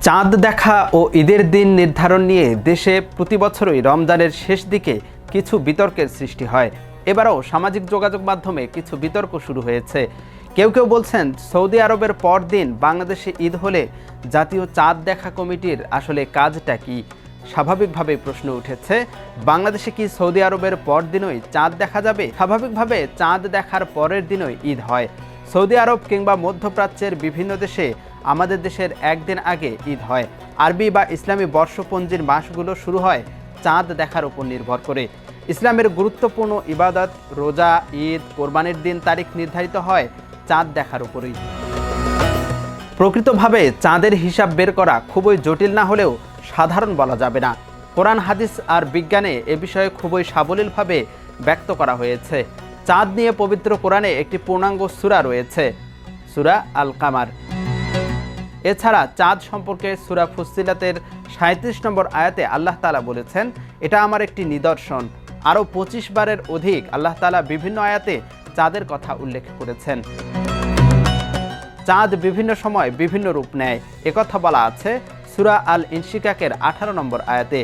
চাঁদ দেখা ও ঈদের দিন নির্ধারণ নিয়ে দেশে প্রতি বছরই রমজানের শেষ দিকে কিছু বিতর্কের সৃষ্টি হয়। এবারও সামাজিক যোগাযোগ মাধ্যমে কিছু বিতর্ক শুরু হয়েছে। কেউ কেউ বলছেন সৌদি আরবের পরদিন বাংলাদেশে ঈদ হলে জাতীয় চাঁদ দেখা কমিটির আসলে কাজটা কি। স্বাভাবিকভাবেই প্রশ্ন উঠেছে, বাংলাদেশে কি সৌদি আরবের পরদিনই চাঁদ দেখা যাবে? স্বাভাবিকভাবে চাঁদ দেখার পরের দিনই ঈদ হয়। সৌদি আরব কিংবা মধ্যপ্রাচ্যের বিভিন্ন দেশে আমাদের দেশের একদিন আগে ঈদ হয়। আরবি বা ইসলামী বর্ষপঞ্জির মাসগুলো শুরু হয় চাঁদ দেখার উপর নির্ভর করে। ইসলামের গুরুত্বপূর্ণ ইবাদত রোজা, ঈদ, কোরবানির দিন তারিখ নির্ধারিত হয় চাঁদ দেখার উপরই। প্রকৃতভাবে চাঁদের হিসাব বের করা খুবই জটিল না হলেও সাধারণ বলা যাবে না। কোরআন, হাদিস আর বিজ্ঞানে এ বিষয়ে খুবই সাবলীলভাবে ব্যক্ত করা হয়েছে। চাঁদ নিয়ে পবিত্র কোরআনে একটি পূর্ণাঙ্গ সূরা রয়েছে, সূরা আল কামার। এছাড়া চাঁদ সম্পর্কে সূরা ফুসসিলাতের ৩৭ নম্বর আয়াতে আল্লাহ তাআলা বলেছেন, এটা আমার একটি নিদর্শন। আরও ২৫ বারের অধিক আল্লাহ তাআলা বিভিন্ন আয়াতে চাঁদের কথা উল্লেখ করেছেন। চাঁদ বিভিন্ন সময় বিভিন্ন রূপ নেয়, একথা বলা আছে সূরা আল ইনশিকাকের ১৮ নম্বর আয়াতে।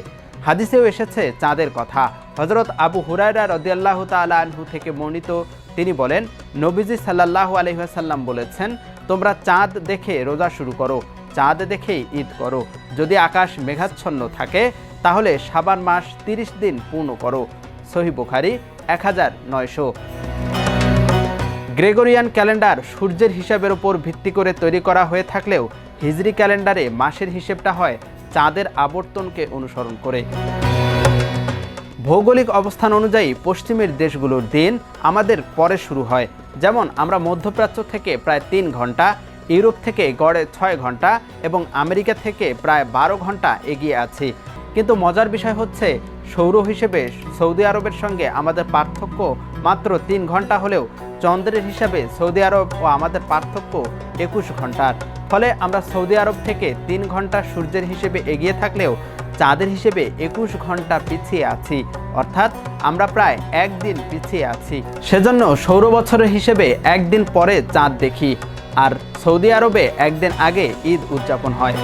হাদিসেও এসেছে চাঁদের কথা। হযরত আবু হুরায়রা রাদিয়াল্লাহু তাআলা আনহু থেকে বর্ণিত, তিনি বলেন, নবীজি সাল্লাল্লাহু আলাইহি ওয়াসাল্লাম বলেছেন, তোমরা চাঁদ দেখে রোজা শুরু করো, চাঁদ দেখেই ঈদ করো। যদি আকাশ মেঘাচ্ছন্ন থাকে তাহলে শাবান মাস ৩০ দিন পূর্ণ করো। সহিহ বুখারী ১৯০০। গ্রেগরিয়ান ক্যালেন্ডার সূর্যের হিসাবের উপর ভিত্তি করে তৈরি করা হয়ে থাকলেও হিজরি ক্যালেন্ডারে মাসের হিসেবটা হয় চাঁদের আবর্তনকে অনুসরণ করে। ভৌগোলিক অবস্থান অনুযায়ী পশ্চিমের দেশগুলোর দিন আমাদের পরে শুরু হয়। যেমন আমরা মধ্যপ্রাচ্য থেকে প্রায় ৩ ঘন্টা, ইউরোপ থেকে গড়ে ৬ ঘন্টা এবং আমেরিকা থেকে প্রায় ১২ ঘন্টা এগিয়ে আছি। কিন্তু মজার বিষয় হচ্ছে, সৌর হিসেবে সৌদি আরবের সঙ্গে আমাদের পার্থক্য মাত্র ৩ ঘন্টা হলেও চন্দ্রের হিসাবে সৌদি আরব ও আমাদের পার্থক্য ২১ ঘন্টার। ফলে আমরা সৌদি আরব থেকে ৩ ঘন্টা সূর্যের হিসেবে এগিয়ে থাকলেও চাঁদের হিসেবে ২১ ঘন্টা পিছিয়ে আছি, অর্থাৎ আমরা প্রায় একদিন পিছিয়ে আছি। সেজন্য সৌর বছরের হিসেবে একদিন পরে চাঁদ দেখি, আর সৌদি আরবে একদিন আগে ঈদ উদযাপন হয়।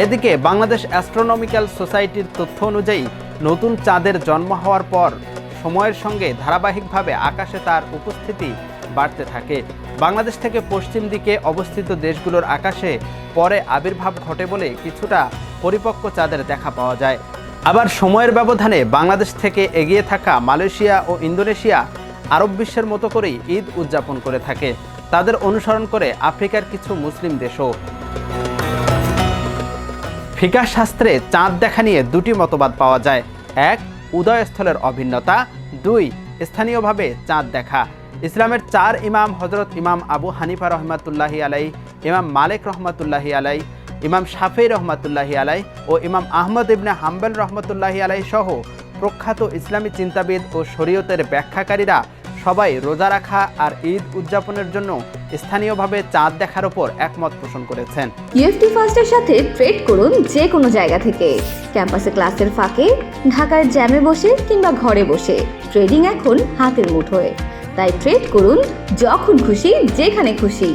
এদিকে বাংলাদেশ অ্যাস্ট্রোনমিক্যাল সোসাইটির তথ্য অনুযায়ী নতুন চাঁদের জন্ম হওয়ার পর সময়ের সঙ্গে ধারাবাহিকভাবে আকাশে তার উপস্থিতি বাড়তে থাকে। বাংলাদেশ থেকে পশ্চিম দিকে অবস্থিত দেশগুলোর আকাশে পরে আবির্ভাব ঘটে বলে কিছুটা পরিপক্ক চাঁদের দেখা পাওয়া যায়। আবার সময়ের ব্যবধানে বাংলাদেশ থেকে এগিয়ে থাকা মালয়েশিয়া ও ইন্দোনেশিয়া আরব বিশ্বের মতো করেই ঈদ উদযাপন করে থাকে। তাদের অনুসরণ করে আফ্রিকার কিছু মুসলিম দেশও। ফিকাহ শাস্ত্রে চাঁদ দেখা নিয়ে দুটি মতবাদ পাওয়া যায়। এক, উদয়স্থলের অভিন্নতা। ২, স্থানীয়ভাবে চাঁদ দেখা। ইসলামের ৪ ইমাম হযরত ইমাম আবু হানিফা রহমাতুল্লাহি আলাই, ইমাম মালিক রহমাতুল্লাহি আলাই, ইমাম শাফেঈ রহমাতুল্লাহি আলাই ও ইমাম আহমদ ইবনে হাম্বল রহমাতুল্লাহি আলাই সহ প্রখ্যাত ইসলামী চিন্তাবিদ ও শরীয়তের ব্যাখ্যাকারীরা সবাই রোজা রাখা আর ঈদ উদযাপনের জন্য স্থানীয়ভাবে চাঁদ দেখার উপর একমত পোষণ করেছেন। ইউএফটি ফার্স্টের সাথে ট্রেড করুন যে কোনো জায়গা থেকে। ক্যাম্পাসে ক্লাসের ফাঁকে, ঢাকার জ্যামে বসে কিংবা ঘরে বসে, ট্রেডিং এখন হাতের মুঠোয়। তাই ট্রেড করুন যখন খুশি, যেখানে খুশি।